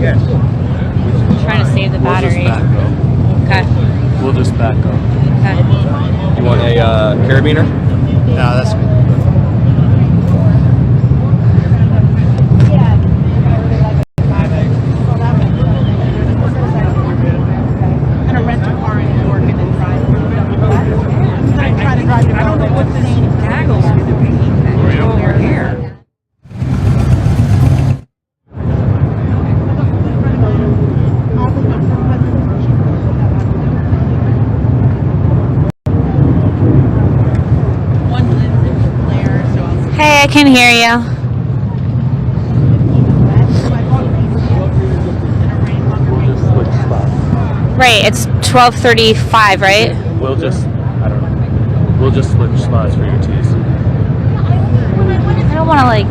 Yes. I'm trying to save the battery. We'll just back up. Okay. You want a carabiner? No, that's good. Hey, I can hear you. Right, it's 12:35, right? We'll just, I don't know. We'll just switch spots for your teas. I don't want to like.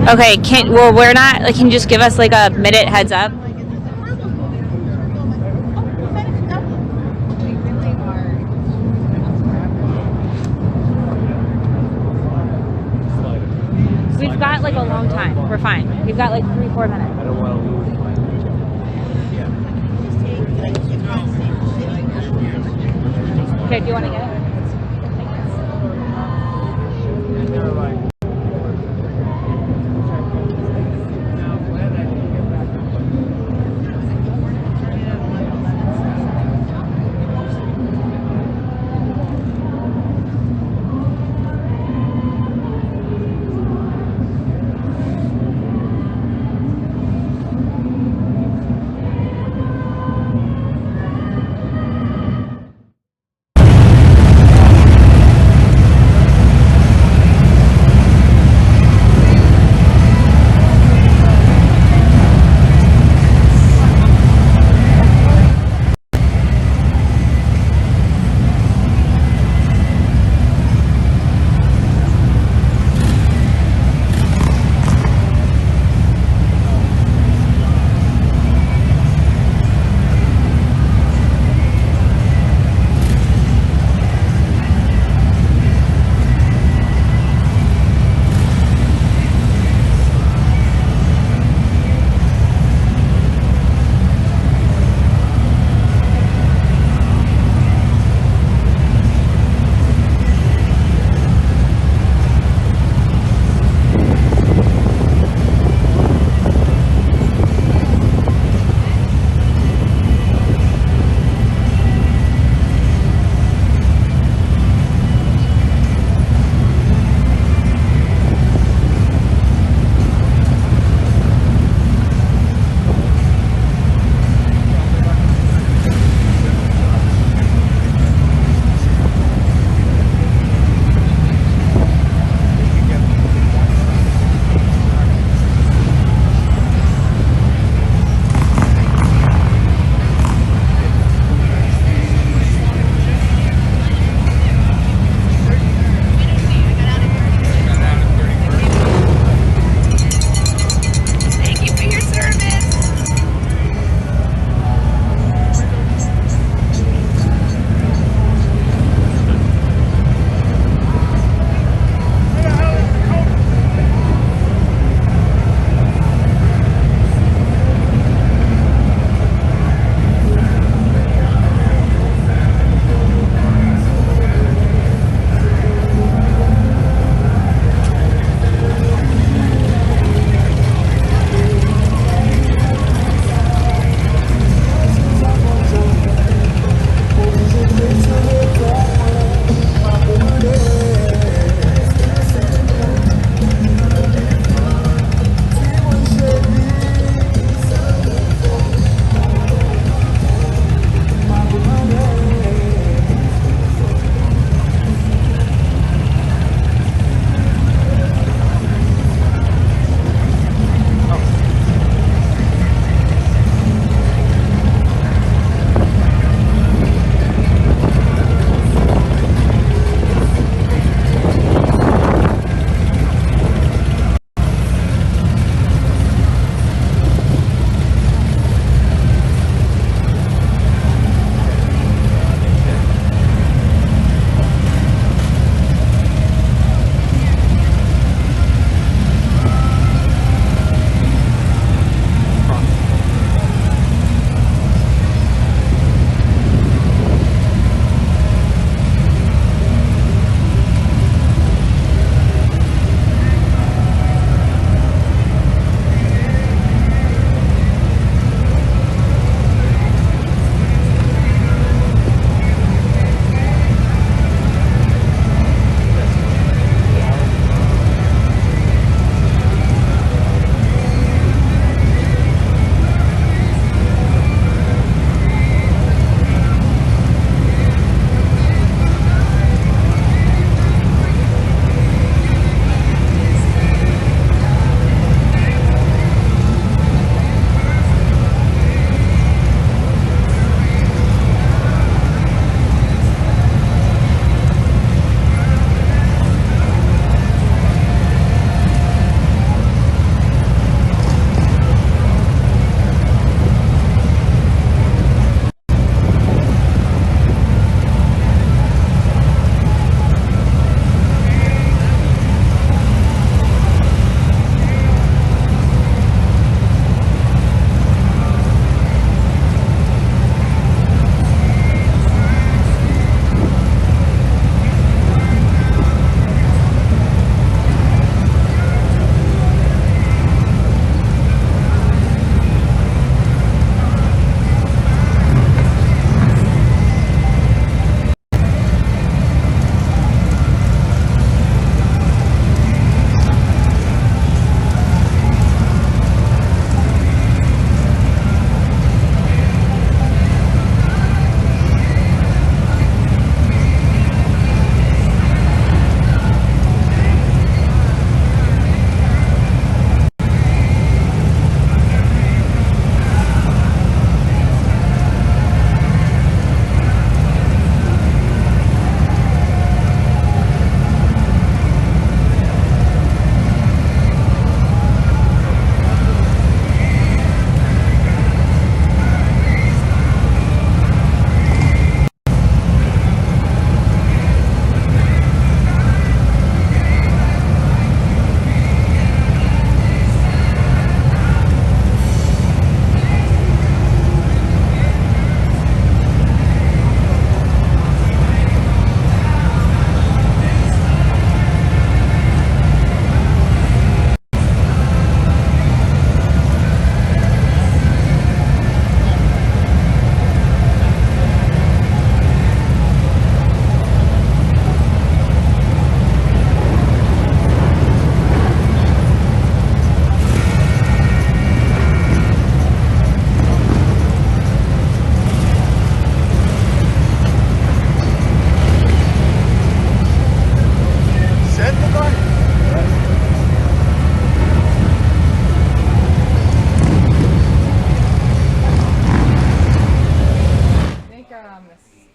Okay, we're not, like, can you just give us like a minute heads up? We've got like a long time. We're fine. We've got like 3-4 minutes. I don't want to lose my Okay, do you want to get it?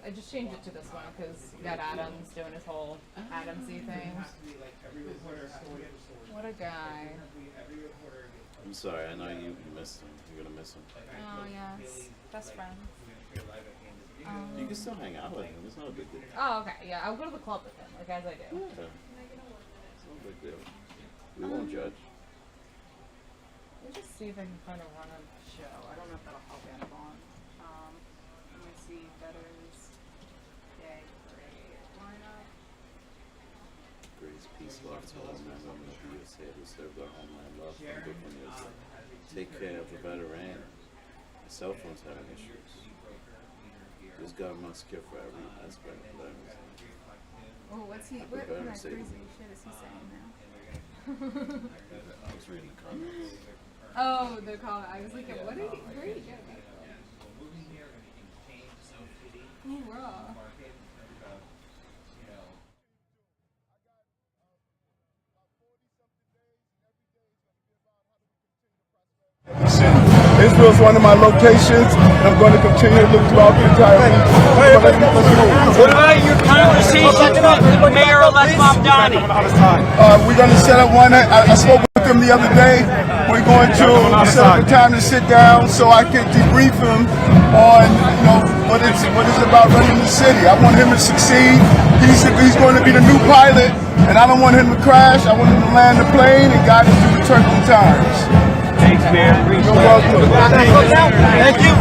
I just changed it to this one because we got Adams doing his whole Adamsy thing. What a guy. I'm sorry, I know you missed him. You're gonna miss him. Oh, yes. Best friend. You can still hang out with him. It's not a big deal. Oh, okay. Yeah, I'll go to the club with him, like as I do. Yeah. It's no big deal. We won't judge. Let me just see if I can kind of run a show. I don't know if that'll help Annabelle. Let me see. Veterans Day Parade lineup. Grace, peace, love to all men, women of the USA who serve their homeland, love from different years. Take care of the veteran. My cell phone's having issues. This government must care for every aspect of veterans. Oh, what's he? What kind of crazy shit is he saying now? I was reading the comments. Oh, the comment. I was like, what did he? Where did he get that from? Oh, raw. Israel's one of my locations, and I'm going to continue to look throughout the entire region. What about your conversation with the mayor-elect Mamdani? We're going to set up one. I spoke with him the other day. We're going to set up a time to sit down so I can debrief him on, what it's about running the city. I want him to succeed. He's going to be the new pilot, and I don't want him to crash. I want him to land the plane and guide us through the turbulent times. Thanks, Mayor. Appreciate You're welcome. Thank you.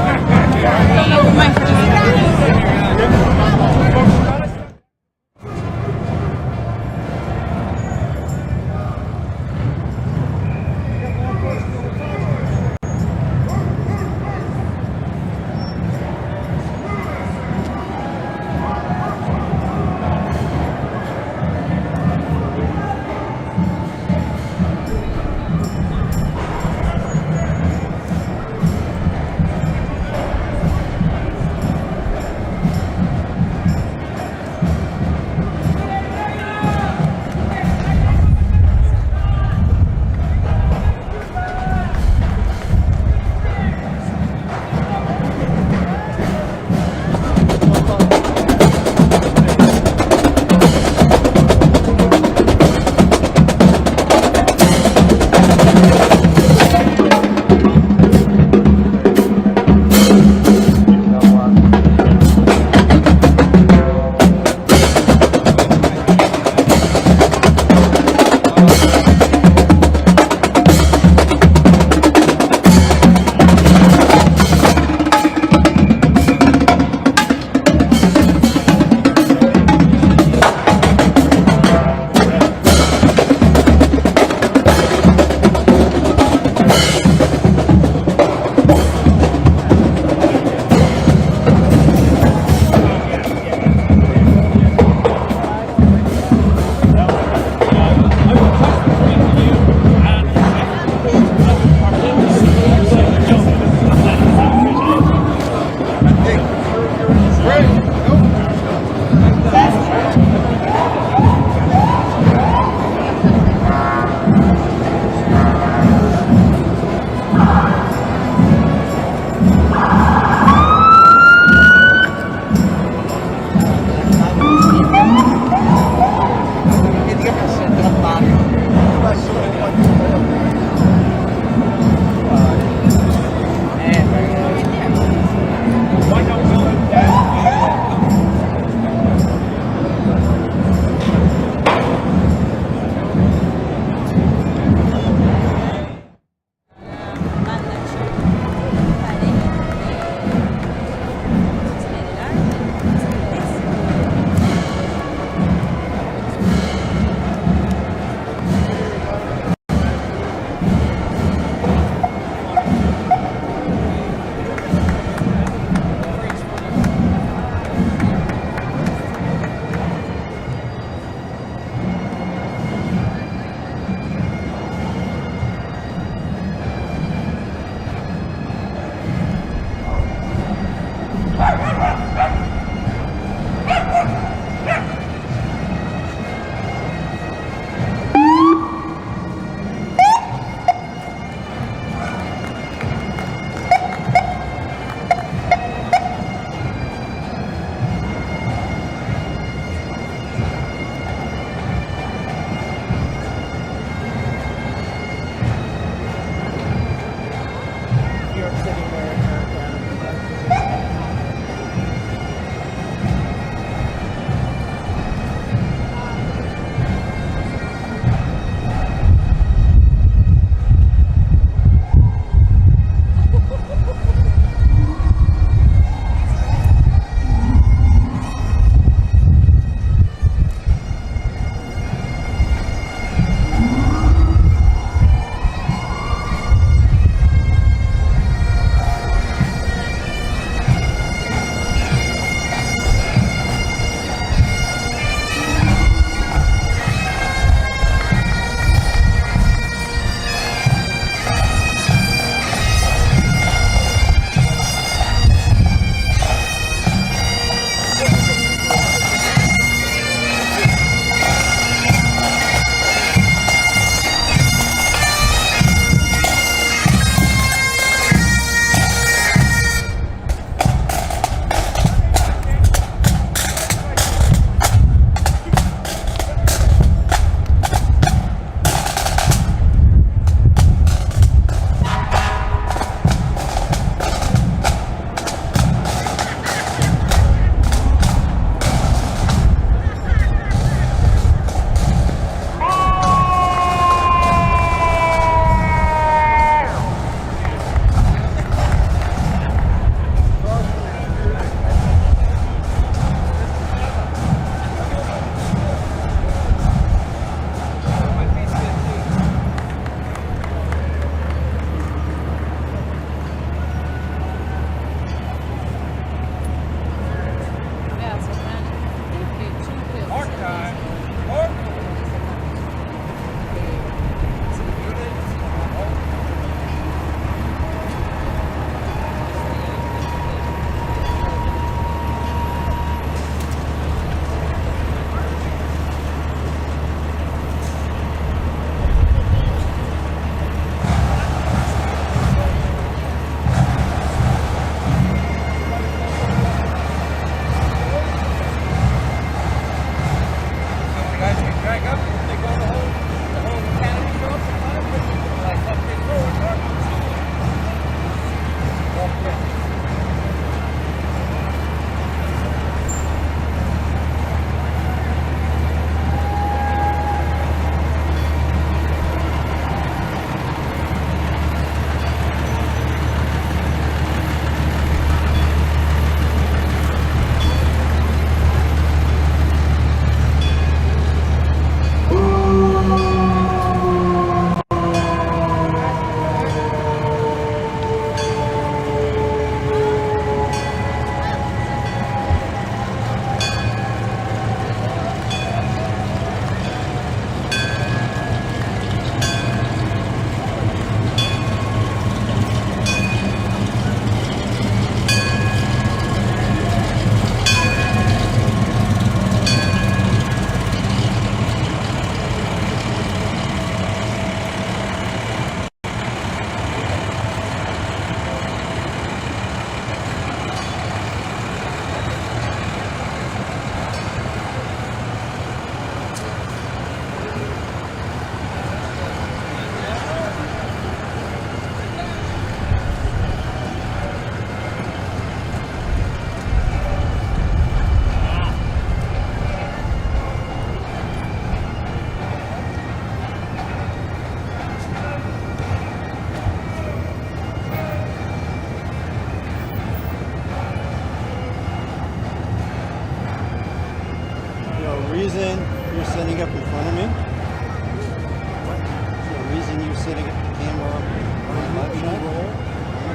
sitting at the camera on live shot.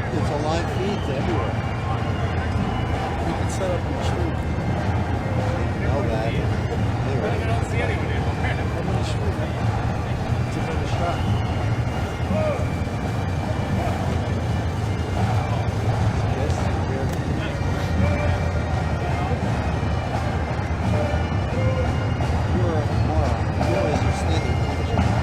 There's a live feed everywhere. You can set up in the street. Know that. Anyway. I don't see anyone here. I'm in the street. It's a better shot. Yes, here. You're a moron. You realize you're standing picture.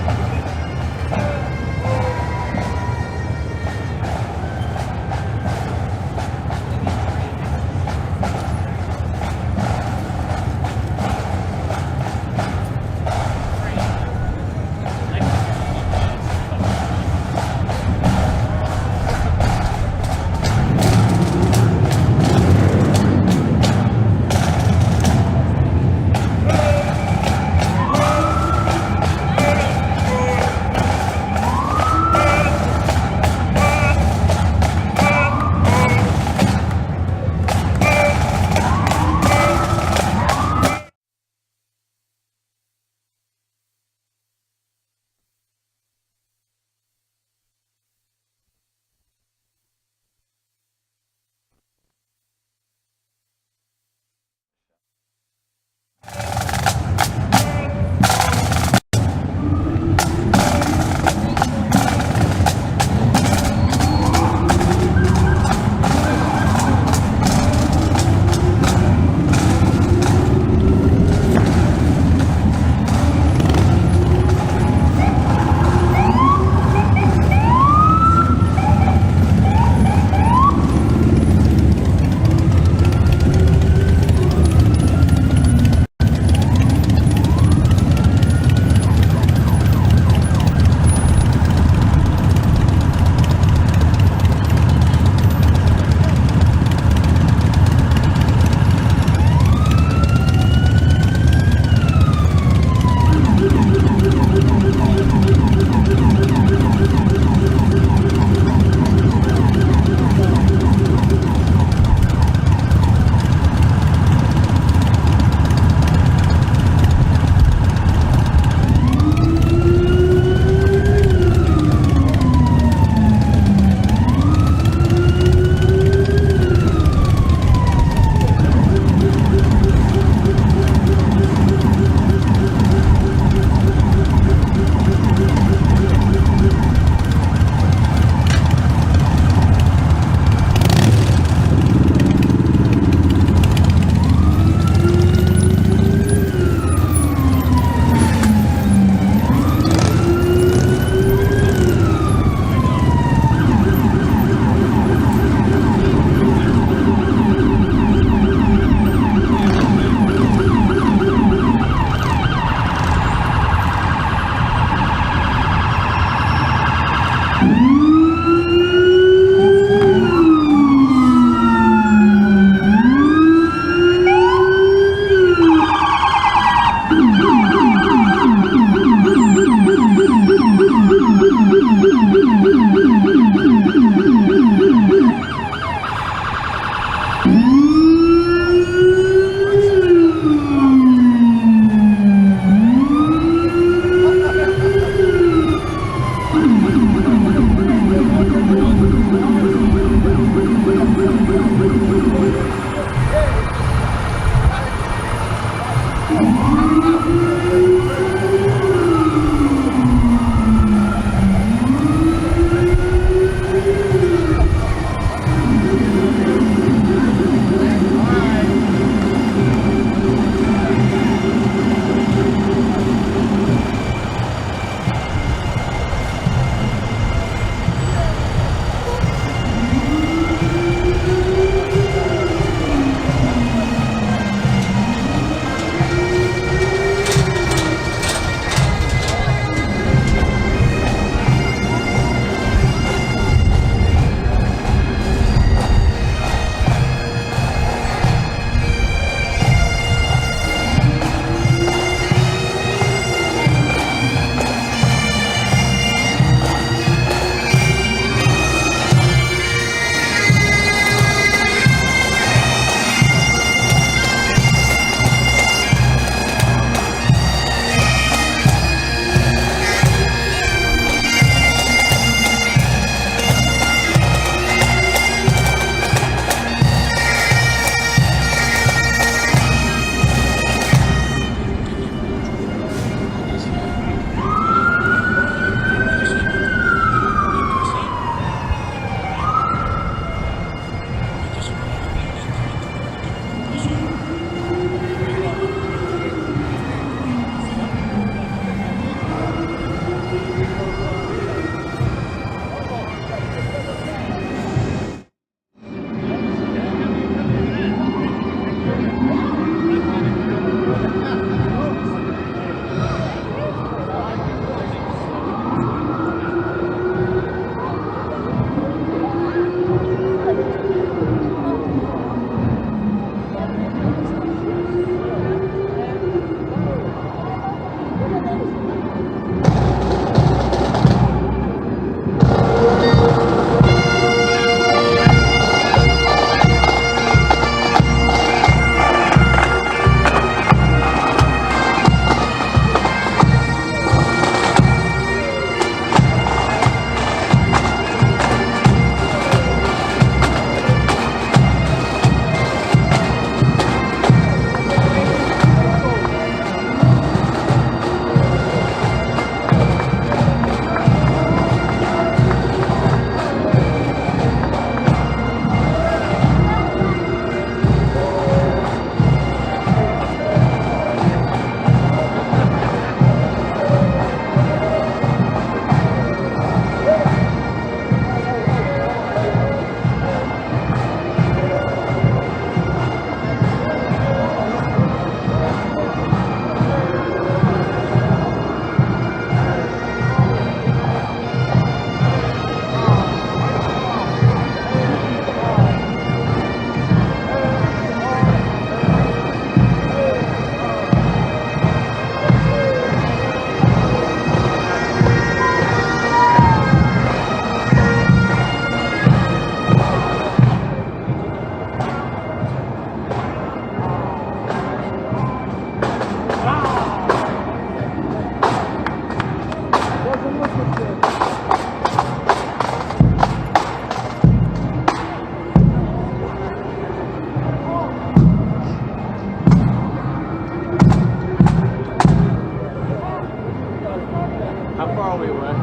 How far are we away?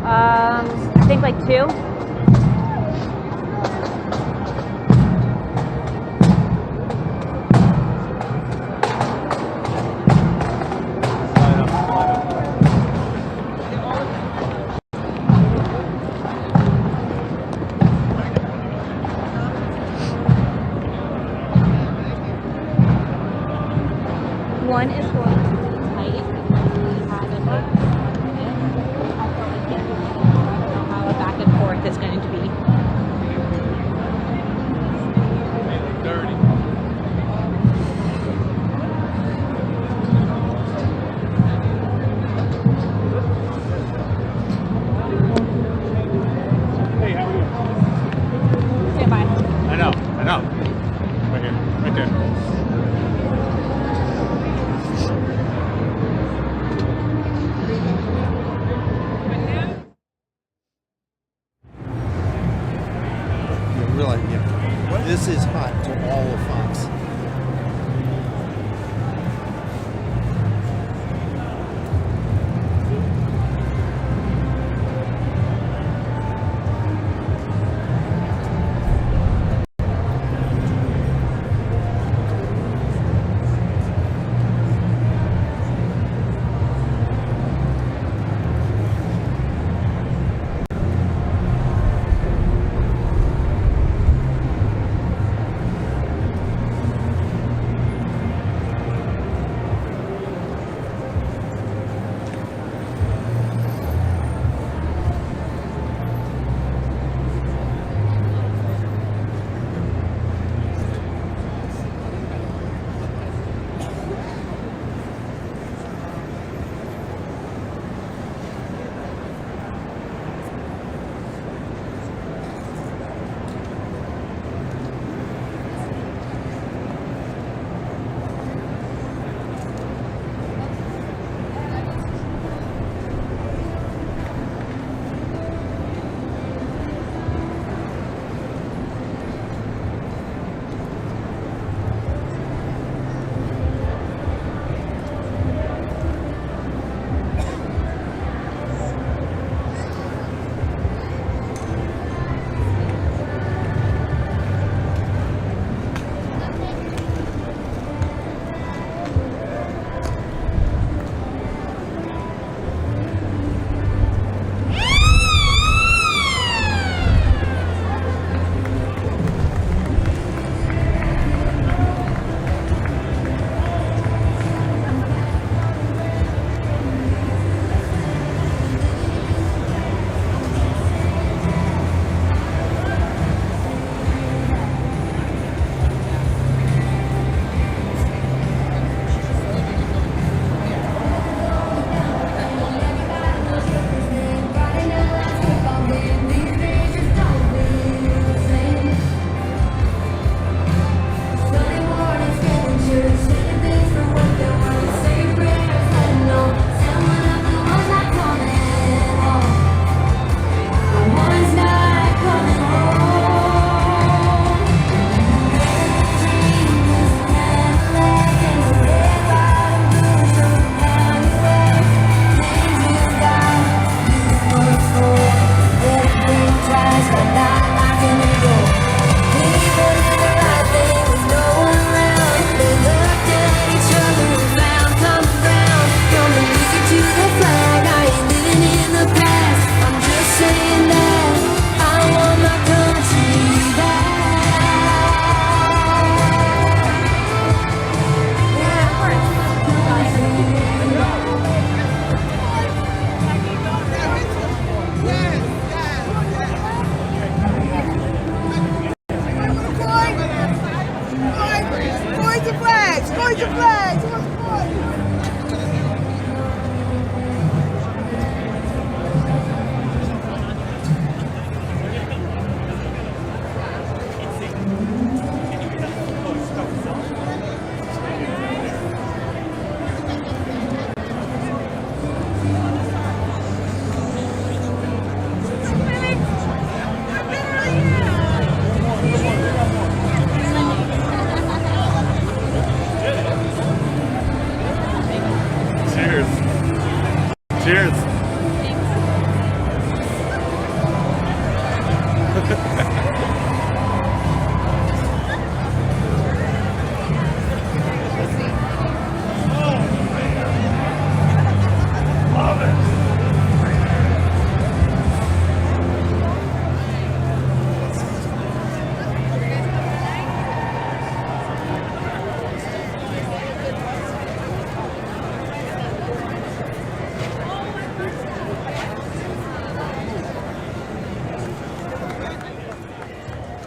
I think like 2. One is going to be tight. We had it like, I felt like I don't know how a back and forth is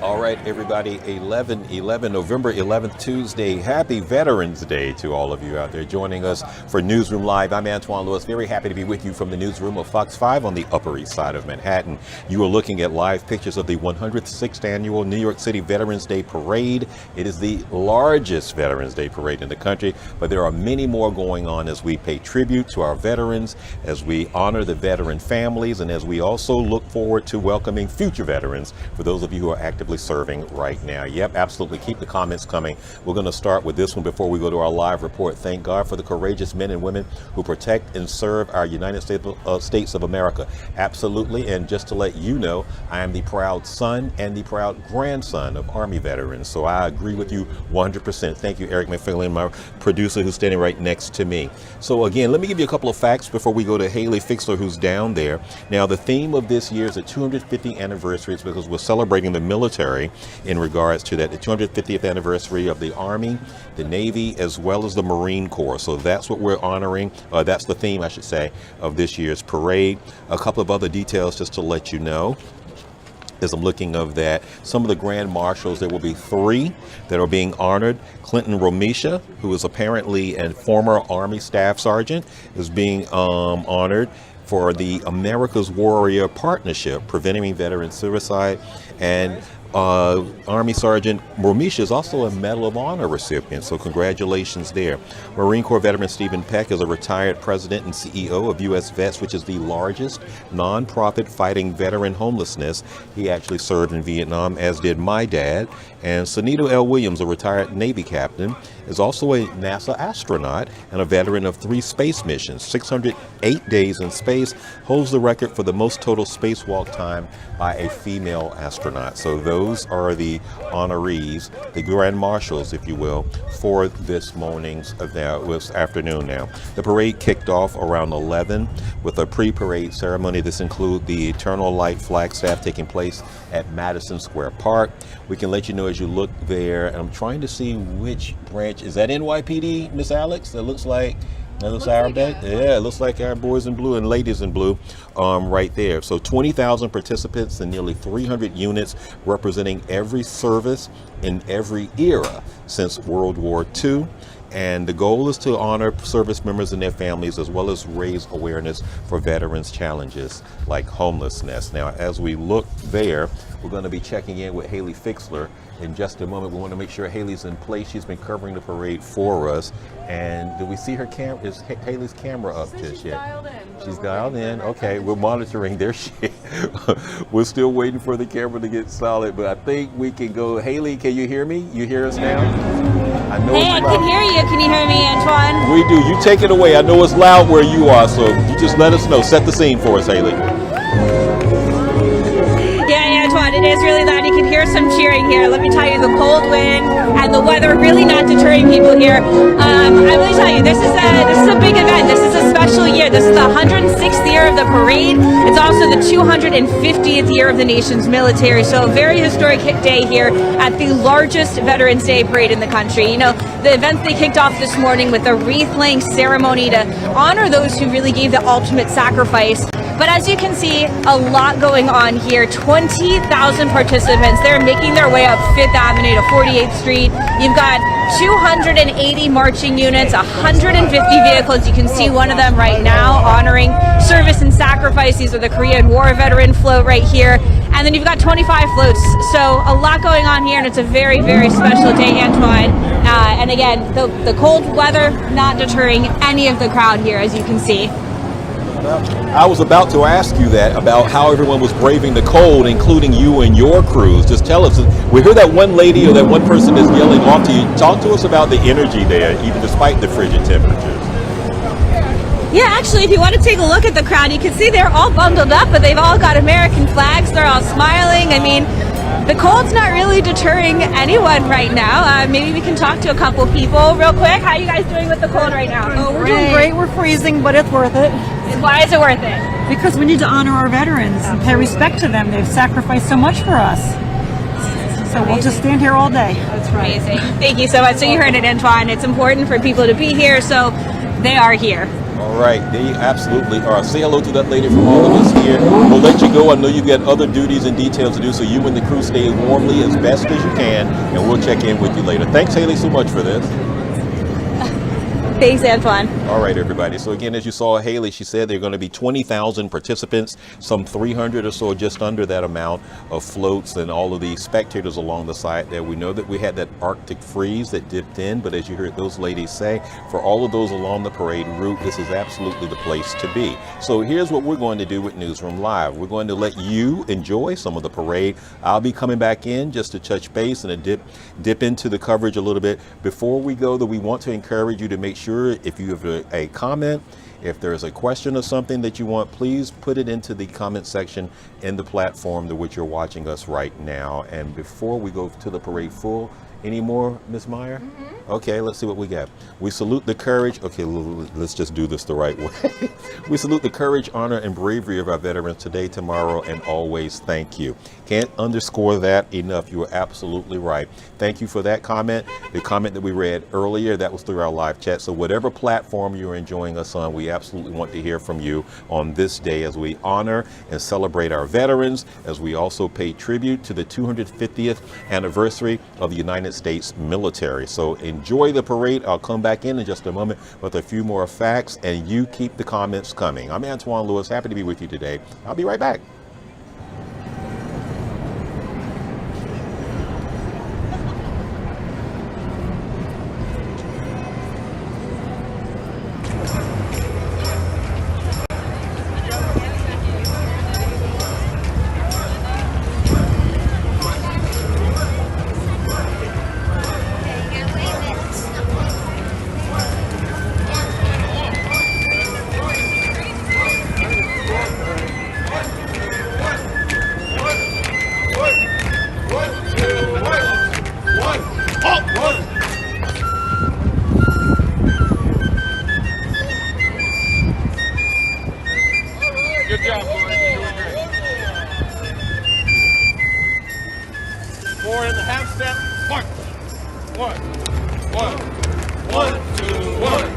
All right, everybody, November 11th, Tuesday. Happy Veterans Day to all of you out there joining us for Newsroom Live. I'm Antoine Lewis, very happy to be with you from the newsroom of Fox 5 on the Upper East Side of Manhattan. You are looking at live pictures of the 106th Annual New York City Veterans Day Parade. It is the largest Veterans Day parade in the country, but there are many more going on as we pay tribute to our veterans, as we honor the veteran families, and as we also look forward to welcoming future veterans for those of you who are actively serving right now. Yep, absolutely. Keep the comments coming. We're going to start with this one before we go to our live report. Thank God for the courageous men and women who protect and serve our United States of America. Absolutely. And just to let you know, I am the proud son and the proud grandson of Army veterans. So I agree with you 100%. Thank you, Eric McFarlane, my producer, who's standing right next to me. So again, let me give you a couple of facts before we go to Haley Fixler, who's down there. Now, the theme of this year is the 250th anniversary because we're celebrating the military in regards to that, the 250th anniversary of the Army, the Navy, as well as the Marine Corps. So that's what we're honoring. That's the theme, I should say, of this year's parade. A couple of other details just to let you know. As I'm looking of that, some of the Grand Marshals, there will be 3 that are being honored. Clinton Romisha, who is apparently a former Army Staff Sergeant, is being honored for the America's Warrior Partnership, preventing veteran suicide. And Army Sergeant Romisha is also a Medal of Honor recipient, so congratulations there. Marine Corps veteran Stephen Peck is a retired president and CEO of U.S. Vets, which is the largest nonprofit fighting veteran homelessness. He actually served in Vietnam, as did my dad. And Sunito L. Williams, a retired Navy captain, is also a NASA astronaut and a veteran of 3 space missions. 608 days in space, holds the record for the most total spacewalk time by a female astronaut. So those are the honorees, the Grand Marshals, if you will, for this morning's event, this afternoon now. The parade kicked off around 11 with a pre-parade ceremony. This includes the Eternal Light Flagstaff taking place at Madison Square Park. We can let you know as you look there, and I'm trying to see which branch. Is that NYPD, Miss Alex? That looks like our yeah, it looks like our boys in blue and ladies in blue right there. So 20,000 participants and nearly 300 units representing every service in every era since World War II. And the goal is to honor service members and their families, as well as raise awareness for veterans' challenges like homelessness. Now, as we look there, we're going to be checking in with Haley Fixler in just a moment. We want to make sure Haley's in place. She's been covering the parade for us. And do we see her camera? Is Haley's camera up just yet? Dialed in. She's dialed in. Okay, we're monitoring. There she is. We're still waiting for the camera to get solid, but I think we can go. Haley, can you hear me? You hear us now? I know Hey, I can hear you. Can you hear me, Antoine? We do. You take it away. I know it's loud where you are, so you just let us know. Set the scene for us, Haley. Yeah, Antoine, it is really loud. You can hear some cheering here. Let me tell you, the cold wind and the weather really not deterring people here. I will tell you, this is a big event. This is a special year. This is the 106th year of the parade. It's also the 250th year of the nation's military. So a very historic day here at the largest Veterans Day parade in the country. You know, the event they kicked off this morning with a wreath-laying ceremony to honor those who really gave the ultimate sacrifice. But as you can see, a lot going on here. 20,000 participants. They're making their way up 5th Avenue to 48th Street. You've got 280 marching units, 150 vehicles. You can see one of them right now honoring service and sacrifice. These are the Korean War veteran float right here. And then you've got 25 floats. So a lot going on here, and it's a very, very special day, Antoine. And again, the cold weather not deterring any of the crowd here, as you can see. I was about to ask you that, about how everyone was braving the cold, including you and your crews. Just tell us, we hear that one lady or that one person is yelling off to you. Talk to us about the energy there, even despite the frigid temperatures. Yeah, actually, if you want to take a look at the crowd, you can see they're all bundled up, but they've all got American flags. They're all smiling. I mean, the cold's not really deterring anyone right now. Maybe we can talk to a couple people real quick. How are you guys doing with the cold right now? Oh, we're doing great. We're freezing, but it's worth it. Why is it worth it? Because we need to honor our veterans and pay respect to them. They've sacrificed so much for us. So we'll just stand here all day. That's right. Amazing. Thank you so much. So you heard it, Antoine. It's important for people to be here, so they are here. All right, they absolutely are. Say hello to that lady from all of us here. We'll let you go. I know you've got other duties and details to do, so you and the crew stay warmly as best as you can, and we'll check in with you later. Thanks, Haley, so much for this. Thanks, Antoine. All right, everybody. So again, as you saw, Haley, she said there are going to be 20,000 participants, some 300 or so, just under that amount of floats and all of the spectators along the side there. We know that we had that Arctic freeze that dipped in, but as you heard those ladies say, for all of those along the parade route, this is absolutely the place to be. So here's what we're going to do with Newsroom Live. We're going to let you enjoy some of the parade. I'll be coming back in just to touch base and dip into the coverage a little bit. Before we go, though, we want to encourage you to make sure if you have a comment, if there's a question or something that you want, please put it into the comment section in the platform to which you're watching us right now. And before we go to the parade full, any more, Ms. Meyer? Mm-hmm. Okay, let's see what we got. We salute the courage. Okay, let's just do this the right way. We salute the courage, honor, and bravery of our veterans today, tomorrow, and always. Thank you. Can't underscore that enough. You are absolutely right. Thank you for that comment. The comment that we read earlier, that was through our live chat. So whatever platform you're enjoying us on, we absolutely want to hear from you on this day as we honor and celebrate our veterans, as we also pay tribute to the 250th anniversary of the United States military. So enjoy the parade. I'll come back in just a moment with a few more facts, and you keep the comments coming. I'm Antoine Lewis, happy to be with you today. I'll be right back. Good job, boys. You're doing great. Forward in the half step. One, two, one.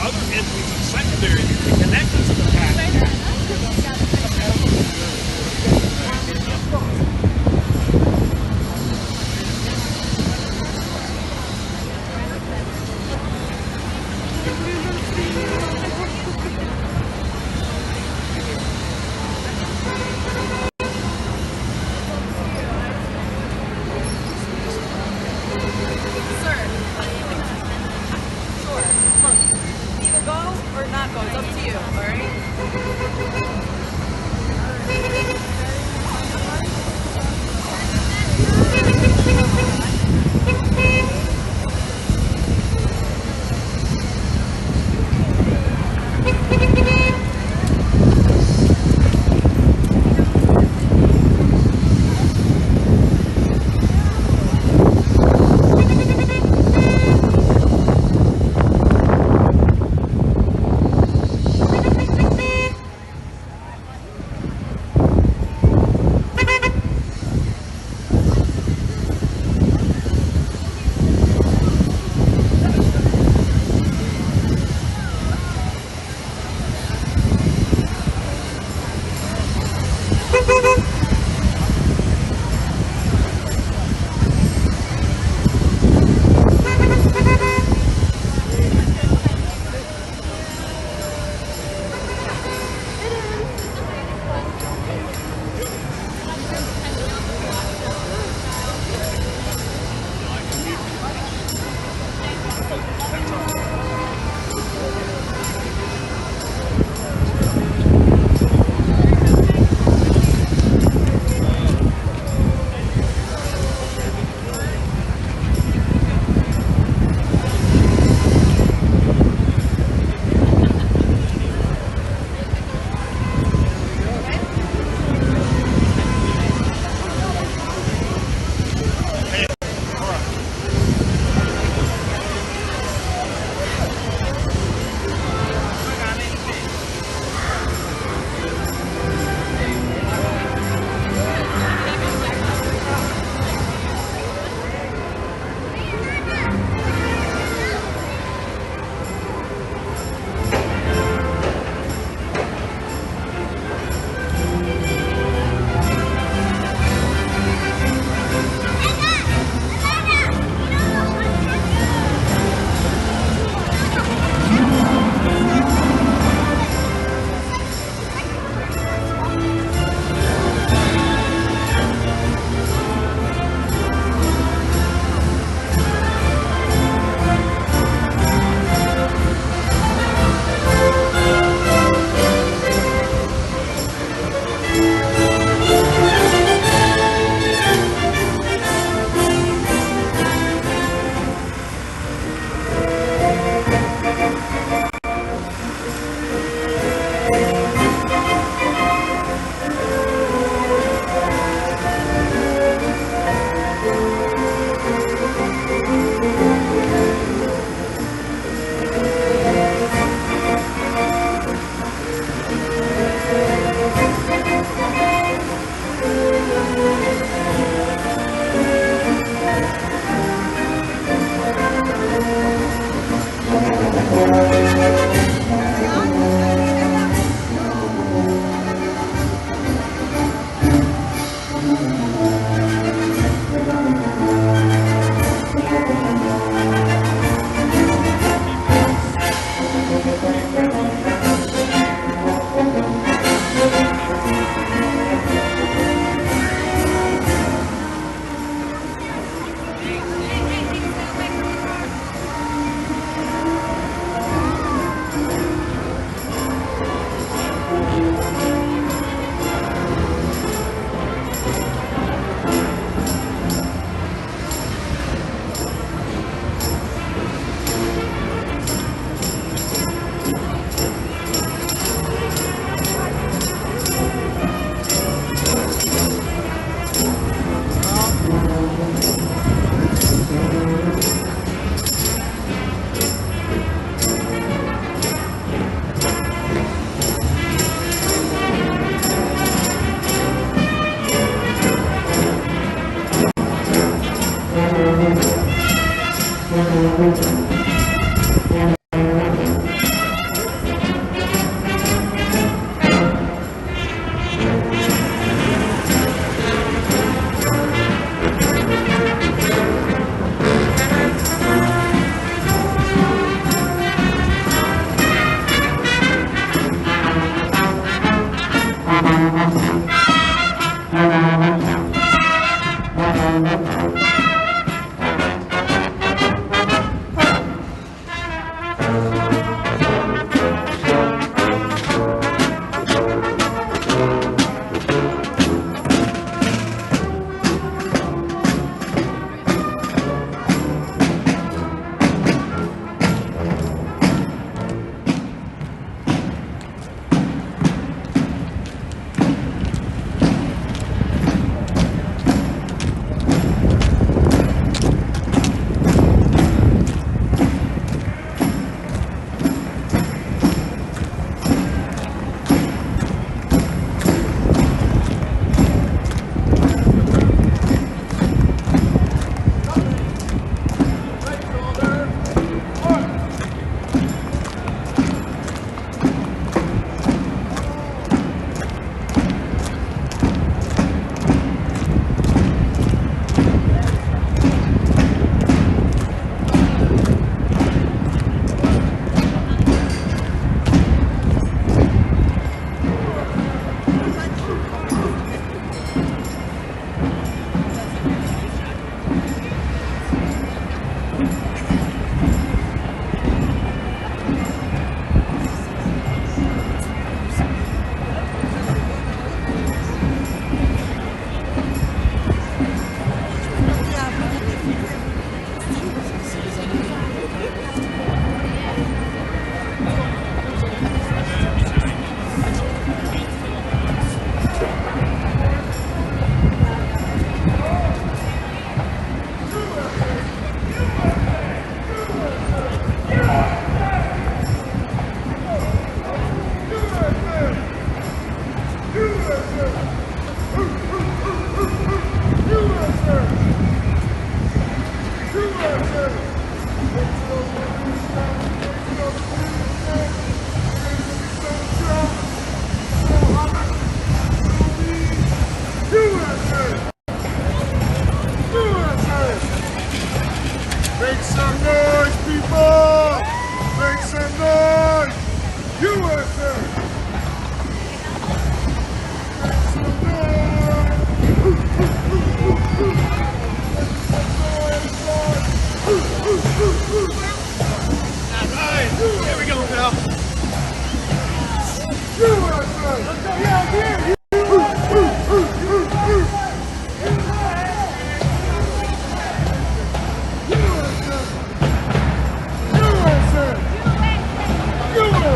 other entities in secondary to connect us to the patent. Either go or not go. It's up to you, alright?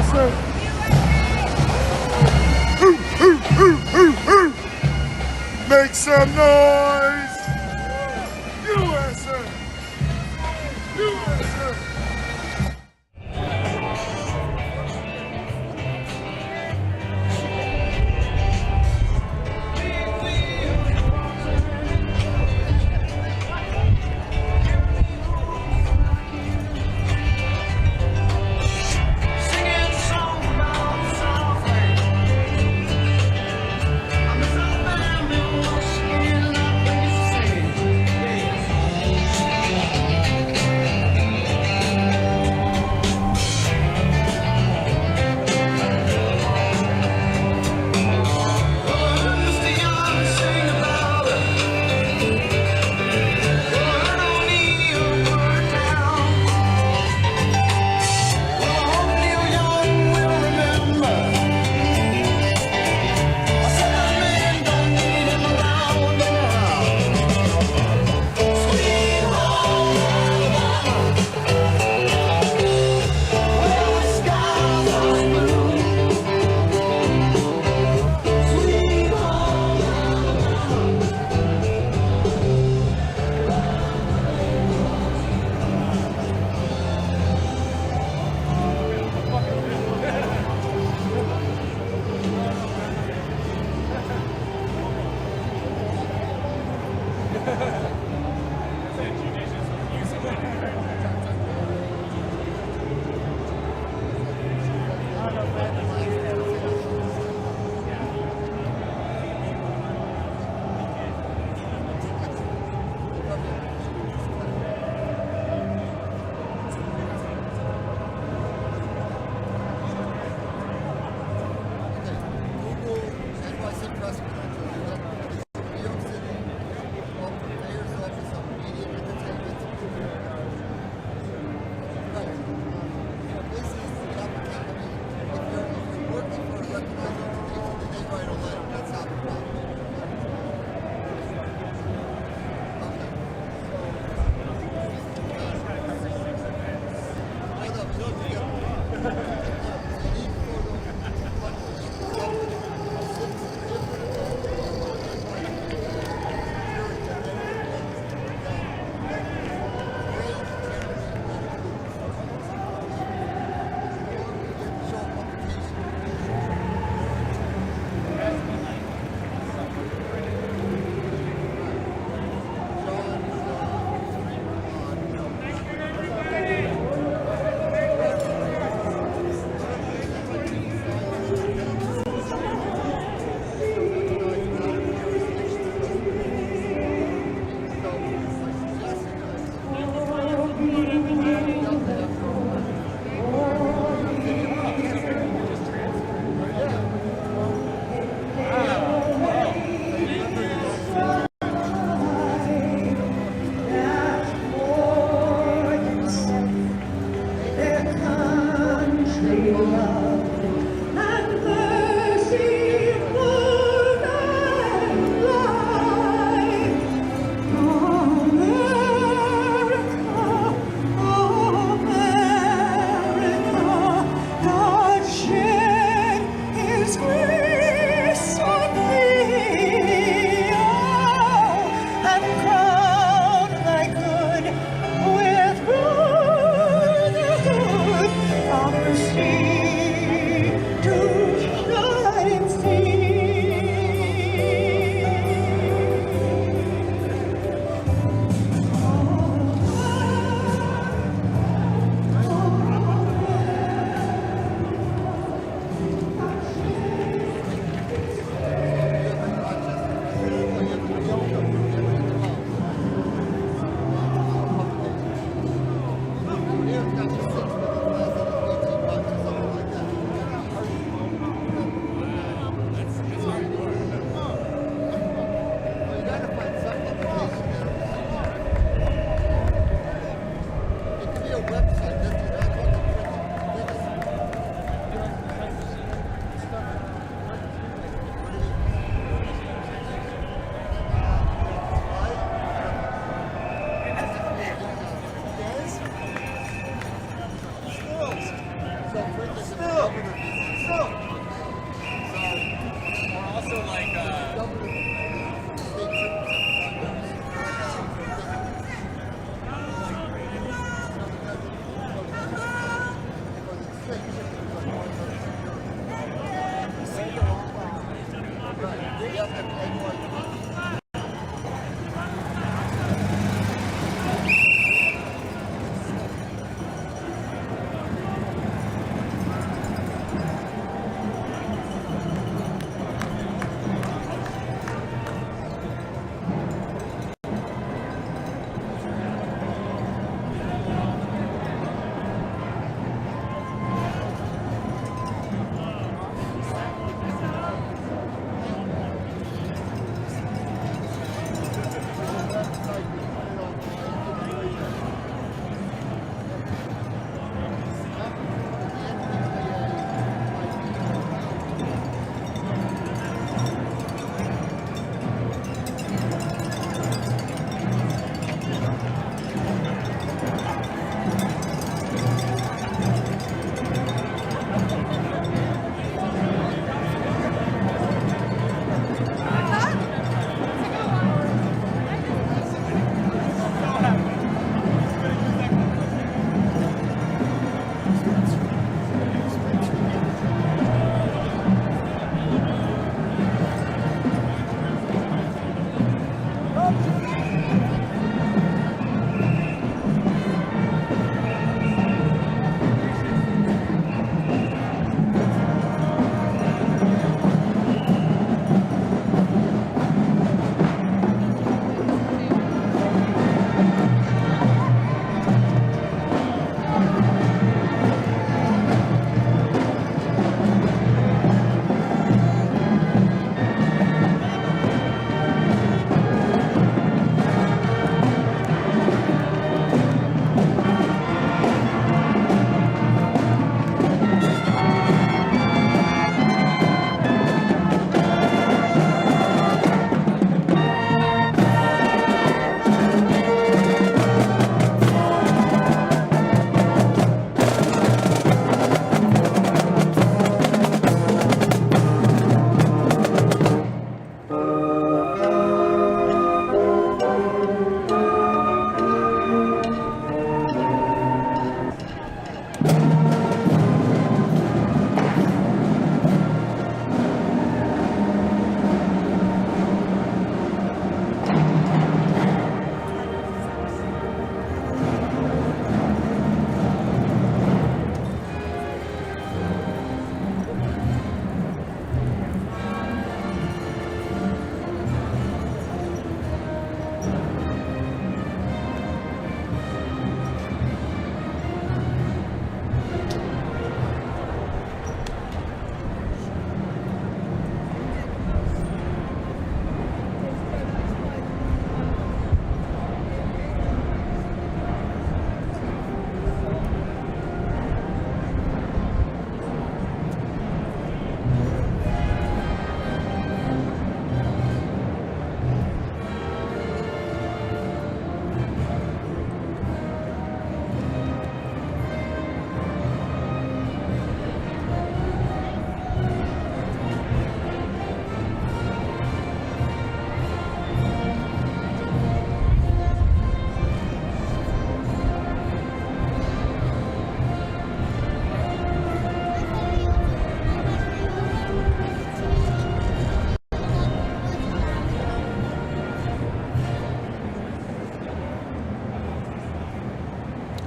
USA. Make some noise. USA. USA.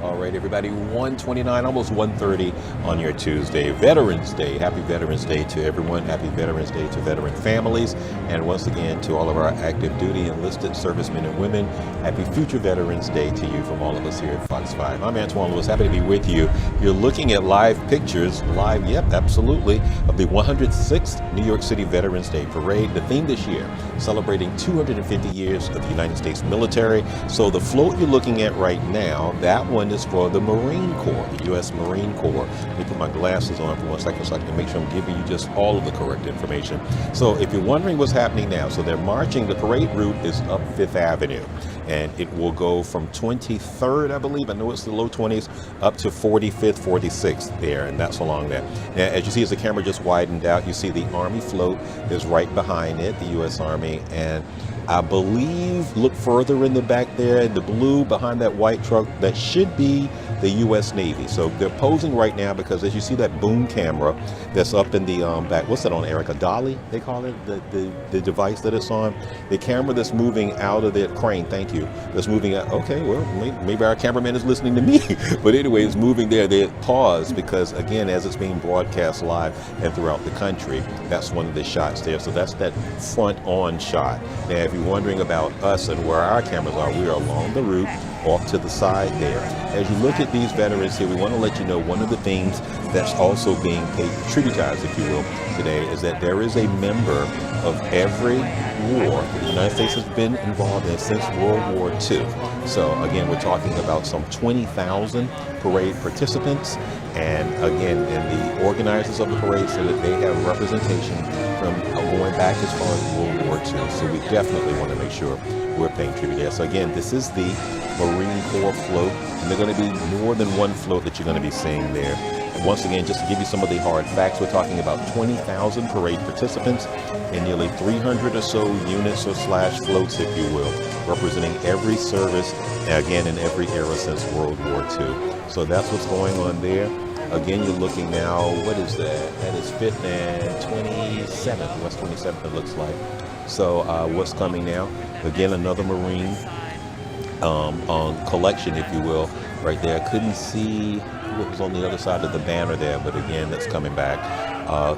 All right, everybody, 1:29, almost 1:30 on your Tuesday. Veterans Day. Happy Veterans Day to everyone. Happy Veterans Day to veteran families. And once again, to all of our active duty enlisted servicemen and women, happy future Veterans Day to you from all of us here at Fox 5. I'm Antoine Lewis, happy to be with you. You're looking at live pictures, yep, absolutely, of the 106th New York City Veterans Day Parade. The theme this year, celebrating 250 years of the United States military. So the float you're looking at right now, that one is for the Marine Corps, the U.S. Marine Corps. Let me put my glasses on for 1 second so I can make sure I'm giving you just all of the correct information. So if you're wondering what's happening now, so they're marching, the parade route is up 5th Avenue. And it will go from 23rd, I believe, I know it's the low 20s, up to 45th, 46th there, and that's along that. Now, as you see, as the camera just widened out, you see the Army float is right behind it, the U.S. Army, and I believe, look further in the back there, the blue behind that white truck, that should be the U.S. Navy. So they're posing right now because as you see that boom camera that's up in the back, what's that on, Eric? A dolly, they call it, the device that it's on. The camera that's moving out of the crane, thank you, that's moving out. Okay, well, maybe our cameraman is listening to me. But anyway, it's moving there. They pause because, again, as it's being broadcast live and throughout the country, that's one of the shots there. So that's that front on shot. Now, if you're wondering about us and where our cameras are, we are along the route, off to the side there. As you look at these veterans here, we want to let you know one of the things that's also being paid, tributized, if you will, today, is that there is a member of every war that the United States has been involved in since World War II. So again, we're talking about some 20,000 parade participants, and again, and the organizers of the parade so that they have representation from going back as far as World War II. So we definitely want to make sure we're paying tribute there. So again, this is the Marine Corps float, and there are going to be more than one float that you're going to be seeing there. And once again, just to give you some of the hard facts, we're talking about 20,000 parade participants and nearly 300 or so units or slash floats, if you will, representing every service, again, in every era since World War II. So that's what's going on there. Again, you're looking now, what is that? That is 5th and 27th, West 27th it looks like. So what's coming now? Again, another Marine collection, if you will, right there. I couldn't see what was on the other side of the banner there, but again, that's coming back,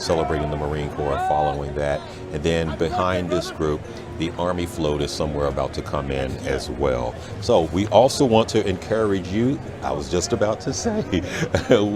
celebrating the Marine Corps, following that. And then behind this group, the Army float is somewhere about to come in as well. So we also want to encourage you, I was just about to say,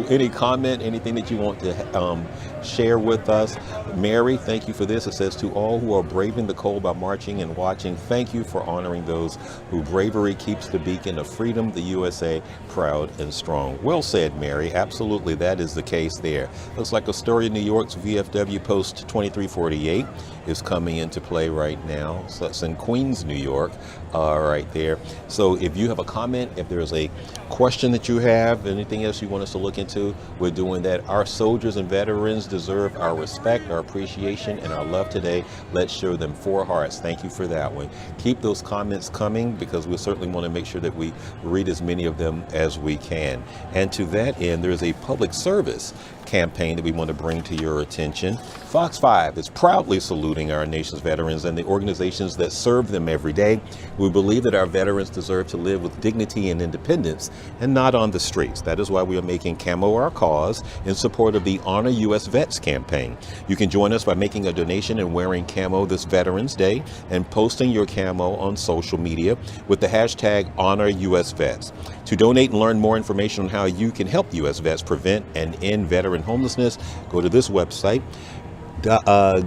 any comment, anything that you want to share with us. Mary, thank you for this. It says, to all who are braving the cold by marching and watching, thank you for honoring those whose bravery keeps the beacon of freedom, the USA, proud and strong. Well said, Mary. Absolutely, that is the case there. Looks like Astoria, New York's VFW Post 2348 is coming into play right now. So that's in Queens, New York, right there. So if you have a comment, if there's a question that you have, anything else you want us to look into, we're doing that. Our soldiers and veterans deserve our respect, our appreciation, and our love today. Let's show them 4 hearts. Thank you for that one. Keep those comments coming because we certainly want to make sure that we read as many of them as we can. And to that end, there's a public service campaign that we want to bring to your attention. Fox 5 is proudly saluting our nation's veterans and the organizations that serve them every day. We believe that our veterans deserve to live with dignity and independence and not on the streets. That is why we are making Camo our cause in support of the Honor U.S. Vets campaign. You can join us by making a donation and wearing camo this Veterans Day and posting your camo on social media with the hashtag Honor U.S. Vets. To donate and learn more information on how you can help U.S. vets prevent and end veteran homelessness, go to this website.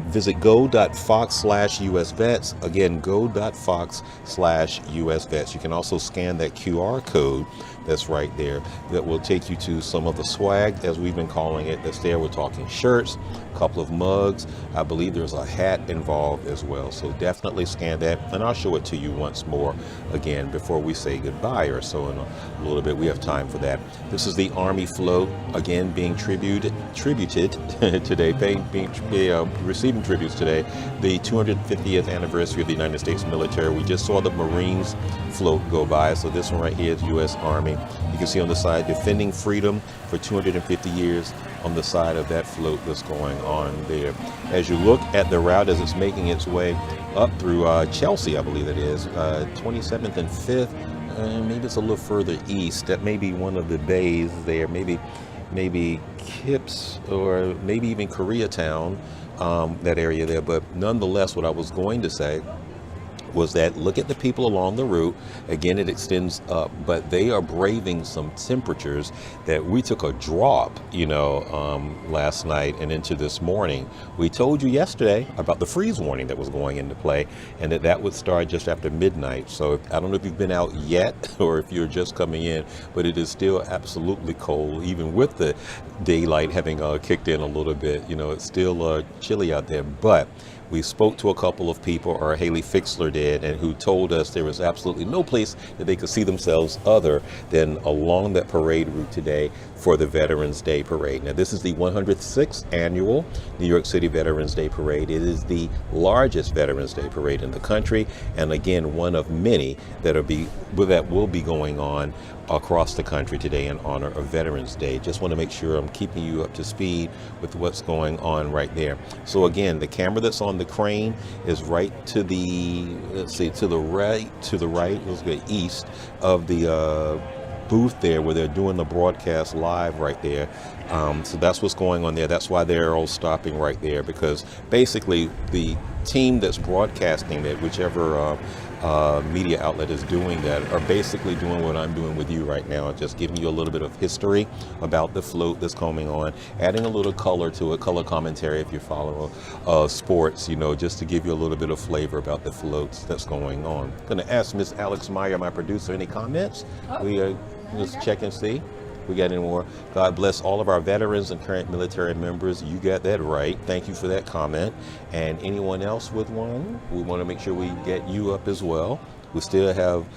Visit go.fox/USVets. Again, go.fox/USVets. You can also scan that QR code that's right there that will take you to some of the swag, as we've been calling it, that's there. We're talking shirts, a couple of mugs. I believe there's a hat involved as well. So definitely scan that, and I'll show it to you once more again before we say goodbye or so in a little bit. We have time for that. This is the Army float, again being tributed today, receiving tributes today, the 250th anniversary of the United States military. We just saw the Marines float go by, so this one right here is U.S. Army. You can see on the side, defending freedom for 250 years on the side of that float that's going on there. As you look at the route as it's making its way up through Chelsea, I believe it is, 27th and 5th, maybe it's a little further east. That may be one of the bays there, maybe Kips or maybe even Koreatown, that area there. But nonetheless, what I was going to say was that look at the people along the route. Again, it extends up, but they are braving some temperatures that we took a drop, last night and into this morning. We told you yesterday about the freeze warning that was going into play and that would start just after midnight. So I don't know if you've been out yet or if you're just coming in, but it is still absolutely cold, even with the daylight having kicked in a little bit. It's still chilly out there, but We spoke to a couple of people, or Haley Fixler did, and who told us there was absolutely no place that they could see themselves other than along that parade route today for the Veterans Day Parade. Now, this is the 106th annual New York City Veterans Day Parade. It is the largest Veterans Day Parade in the country, and again, one of many that will be going on across the country today in honor of Veterans Day. Just want to make sure I'm keeping you up to speed with what's going on right there. So again, the camera that's on the crane is right to the, to the right, let's go east of the booth there where they're doing the broadcast live right there. So that's what's going on there. That's why they're all stopping right there, because basically the team that's broadcasting it, whichever media outlet is doing that, are basically doing what I'm doing with you right now, just giving you a little bit of history about the float that's coming on, adding a little color to it, color commentary if you follow sports, just to give you a little bit of flavor about the floats that's going on. I'm going to ask Miss Alex Meyer, my producer, any comments? We just check and see. We got any more? God bless all of our veterans and current military members. You got that right. Thank you for that comment. And anyone else with one? We want to make sure we get you up as well. We still have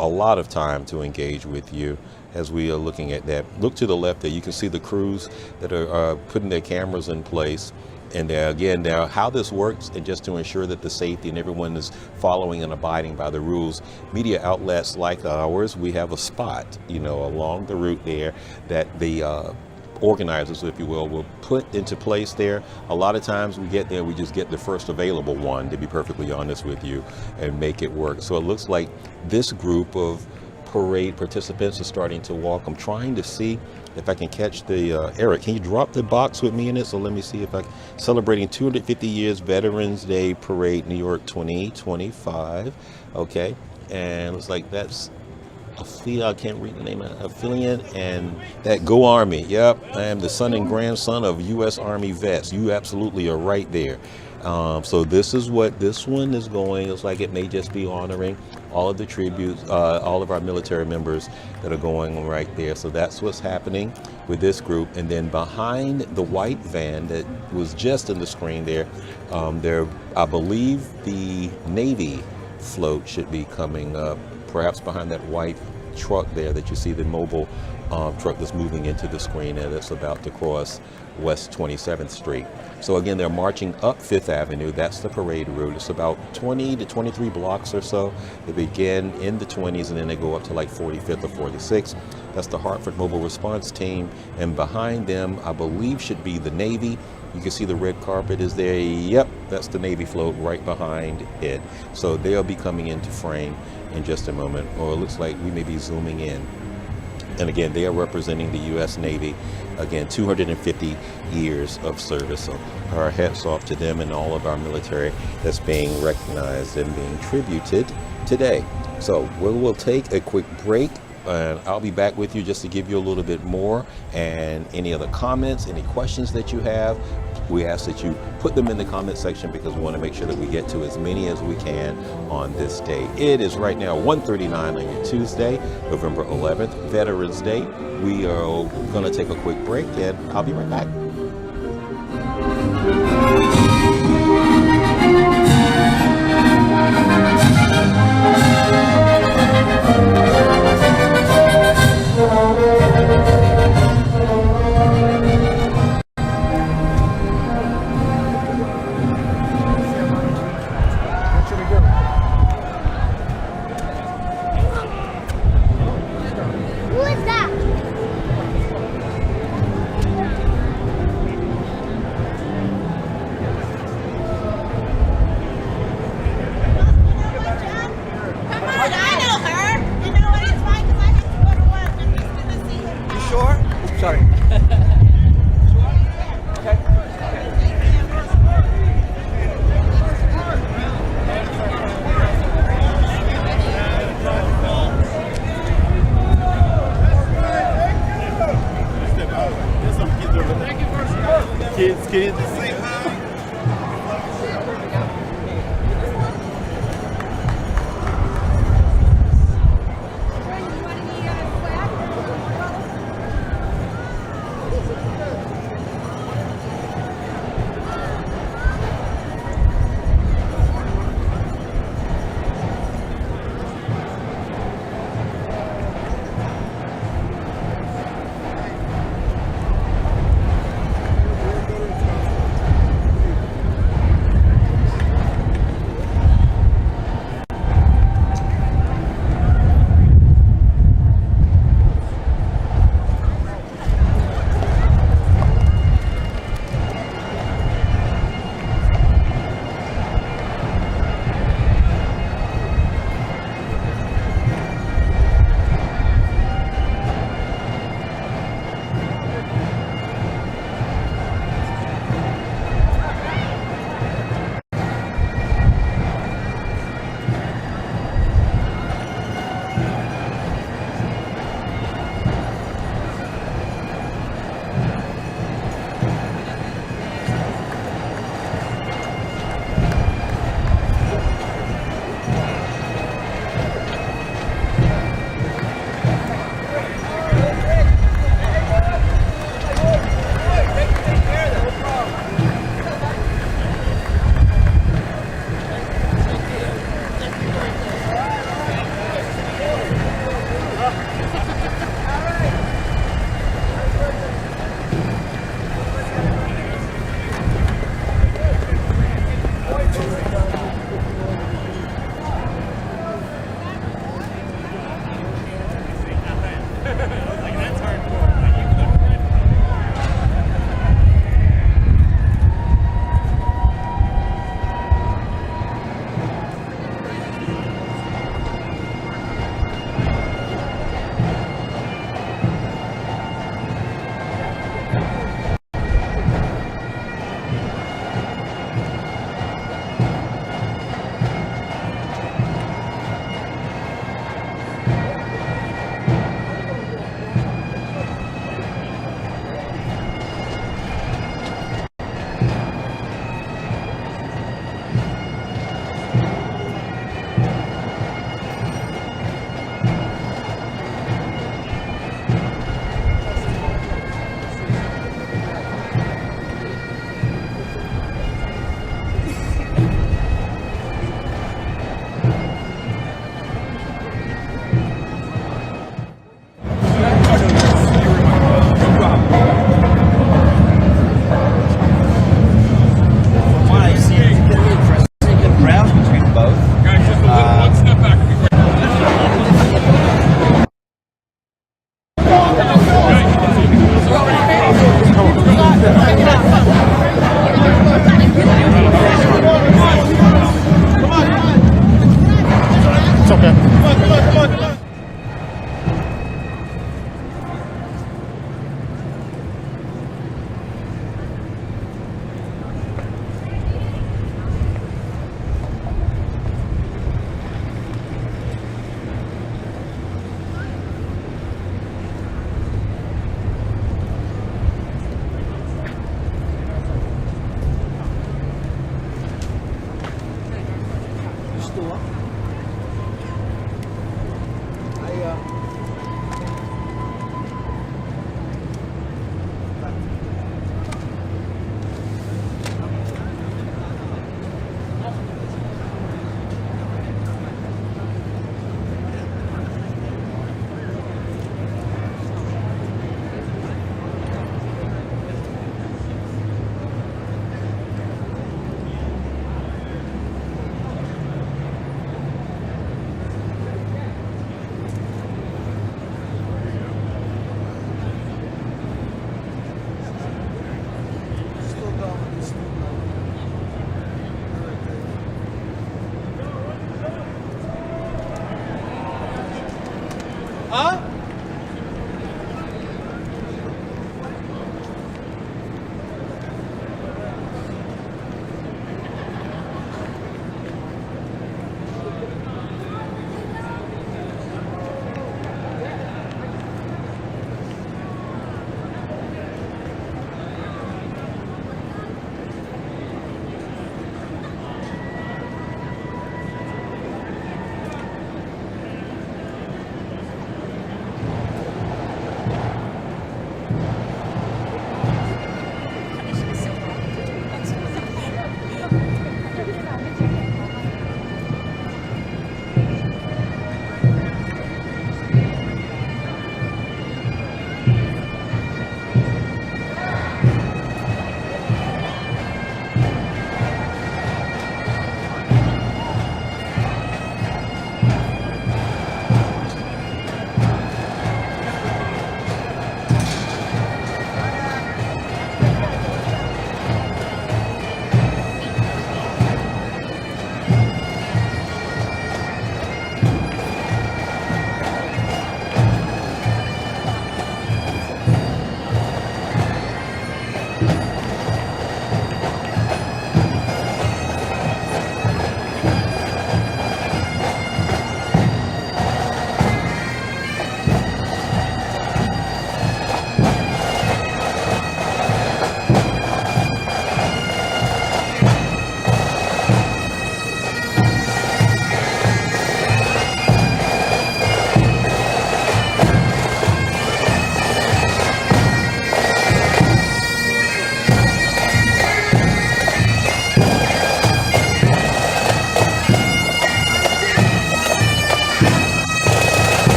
a lot of time to engage with you as we are looking at that. Look to the left there. You can see the crews that are putting their cameras in place. And again, now how this works, and just to ensure that the safety and everyone is following and abiding by the rules, media outlets like ours, we have a spot, along the route there that the organizers, if you will put into place there. A lot of times we get there, we just get the first available one, to be perfectly honest with you, and make it work. So it looks like this group of parade participants are starting to walk. I'm trying to see if I can catch the, Eric, can you drop the box with me in it? So let me see if celebrating 250 years Veterans Day Parade, New York 2025. Okay, and looks like that's I can't read the name of affiliate, and that Go Army. Yep, I am the son and grandson of U.S. Army vets. You absolutely are right there. So this is what this one is going. It's like it may just be honoring all of the tributes, all of our military members that are going right there. So that's what's happening with this group. And then behind the white van that was just in the screen there, I believe the Navy float should be coming up, perhaps behind that white truck there that you see, the mobile truck that's moving into the screen, and it's about to cross West 27th Street. So again, they're marching up Fifth Avenue. That's the parade route. It's about 20 to 23 blocks or so. They begin in the 20s and then they go up to like 45th or 46th. That's the Hartford Mobile Response Team. And behind them, I believe, should be the Navy. You can see the red carpet is there. Yep, that's the Navy float right behind it. So they'll be coming into frame in just a moment, or it looks like we may be zooming in. And again, they are representing the U.S. Navy. Again, 250 years of service. So our hats off to them and all of our military that's being recognized and being tributed today. So we'll take a quick break, and I'll be back with you just to give you a little bit more, and any other comments, any questions that you have, we ask that you put them in the comment section, because we want to make sure that we get to as many as we can on this day. It is right now 1:39 on your Tuesday, November 11th, Veterans Day. We are going to take a quick break, and I'll be right back.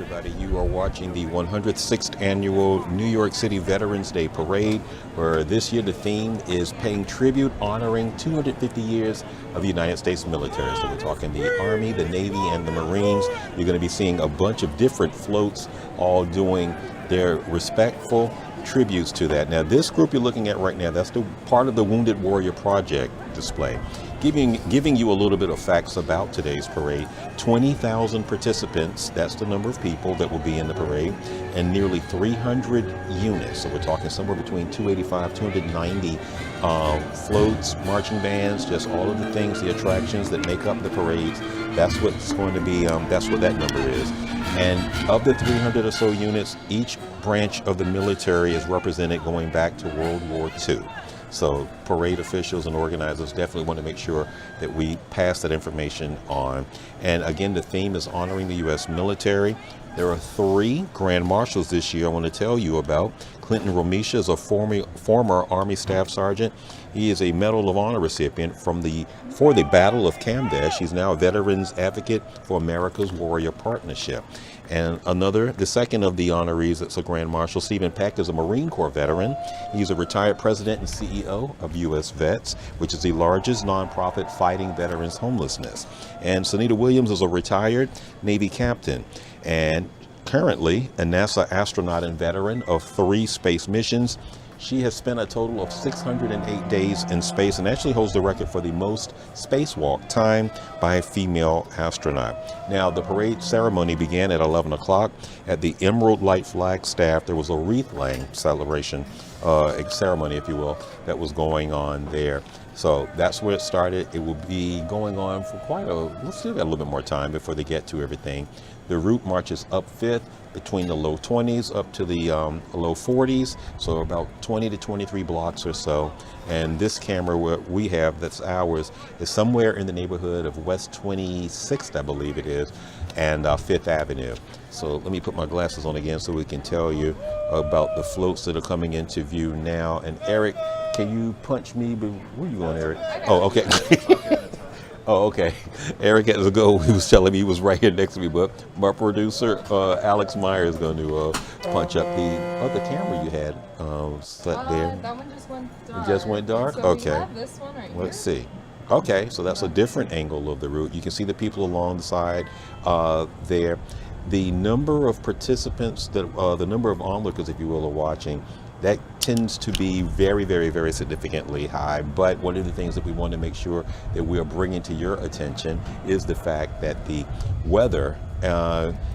everybody. You are watching the 106th annual New York City Veterans Day Parade, where this year the theme is paying tribute, honoring 250 years of the United States military. So we're talking the Army, the Navy, and the Marines. You're going to be seeing a bunch of different floats all doing their respectful tributes to that. Now, this group you're looking at right now, that's the part of the Wounded Warrior Project display. Giving you a little bit of facts about today's parade. 20,000 participants, that's the number of people that will be in the parade, and nearly 300 units. So we're talking somewhere between 285, 290 floats, marching bands, just all of the things, the attractions that make up the parades. That's what's going to be, that's what that number is. And of the 300 or so units, each branch of the military is represented going back to World War II. So parade officials and organizers definitely want to make sure that we pass that information on. And again, the theme is honoring the U.S. military. There are 3 Grand Marshals this year I want to tell you about. Clinton Romisha is a former Army Staff Sergeant. He is a Medal of Honor recipient for the Battle of Kamdesh. He's now a Veterans Advocate for America's Warrior Partnership. And the second of the honorees, that's a Grand Marshal, Stephen Peck, is a Marine Corps veteran. He's a retired president and CEO of U.S. Vets, which is the largest nonprofit fighting veterans homelessness. And Sunita Williams is a retired Navy captain and currently a NASA astronaut and veteran of 3 space missions. She has spent a total of 608 days in space and actually holds the record for the most spacewalk time by a female astronaut. Now, the parade ceremony began at 11 o'clock. At the Emerald Light Flagstaff, there was a wreath-laying celebration, ceremony, if you will, that was going on there. So that's where it started. It will be going on for we'll still got a little bit more time before they get to everything. The route marches up 5th between the low 20s up to the low 40s, so about 20 to 23 blocks or so. And this camera we have, that's ours, is somewhere in the neighborhood of West 26th, I believe it is, and 5th Avenue. So let me put my glasses on again so we can tell you about the floats that are coming into view now. And Eric, can you punch me? Where are you going, Eric? Oh, okay. Oh, okay. Eric had to go. He was telling me he was right here next to me, but my producer, Alex Meyer, is going to punch up the other camera you had set there. That one just went dark. It just went dark? So okay. We have this one right here. Let's see. Okay, so that's a different angle of the route. You can see the people along the side there. The number of participants, the number of onlookers, if you will, are watching, that tends to be very, very, very significantly high. But one of the things that we want to make sure that we are bringing to your attention is the fact that the weather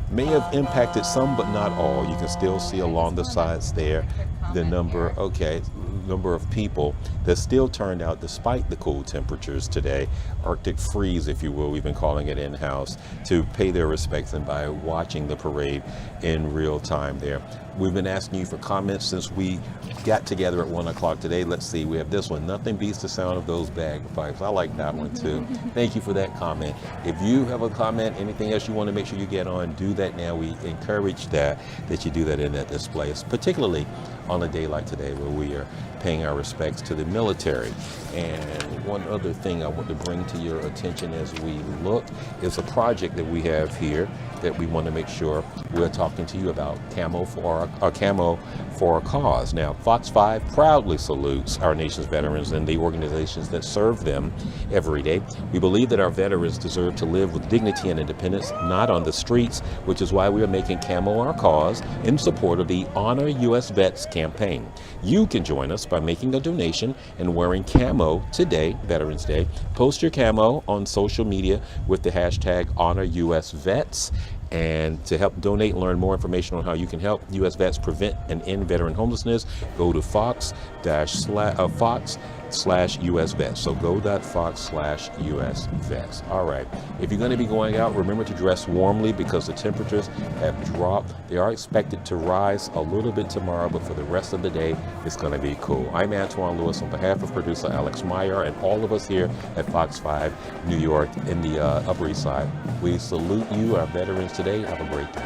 may have impacted some, but not all. You can still see along the sides there the number of people that still turned out despite the cool temperatures today, Arctic freeze, if you will, we've been calling it in-house, to pay their respects and by watching the parade in real time there. We've been asking you for comments since we got together at 1 o'clock today. Let's see, we have this one. Nothing beats the sound of those bagpipes. I like that one too. Thank you for that comment. If you have a comment, anything else you want to make sure you get on, do that now. We encourage that you do that in that display, particularly on a day like today where we are paying our respects to the military. And one other thing I want to bring to your attention as we look is a project that we have here that we want to make sure we're talking to you about, Camo for a Cause. Now, Fox 5 proudly salutes our nation's veterans and the organizations that serve them every day. We believe that our veterans deserve to live with dignity and independence, not on the streets, which is why we are making Camo our cause in support of the Honor U.S. Vets campaign. You can join us by making a donation and wearing camo today, Veterans Day. Post your camo on social media with the hashtag HonorUSVets. And to help donate and learn more information on how you can help U.S. vets prevent and end veteran homelessness, go to Fox/US Vets. So go.Fox/US Vets. All right. If you're going to be going out, remember to dress warmly because the temperatures have dropped. They are expected to rise a little bit tomorrow, but for the rest of the day, it's going to be cool. I'm Antoine Lewis on behalf of producer Alex Meyer and all of us here at Fox 5 New York in the Upper East Side. We salute you, our veterans, today. Have a great day.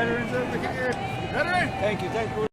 veterans over here. Veteran! Thank you.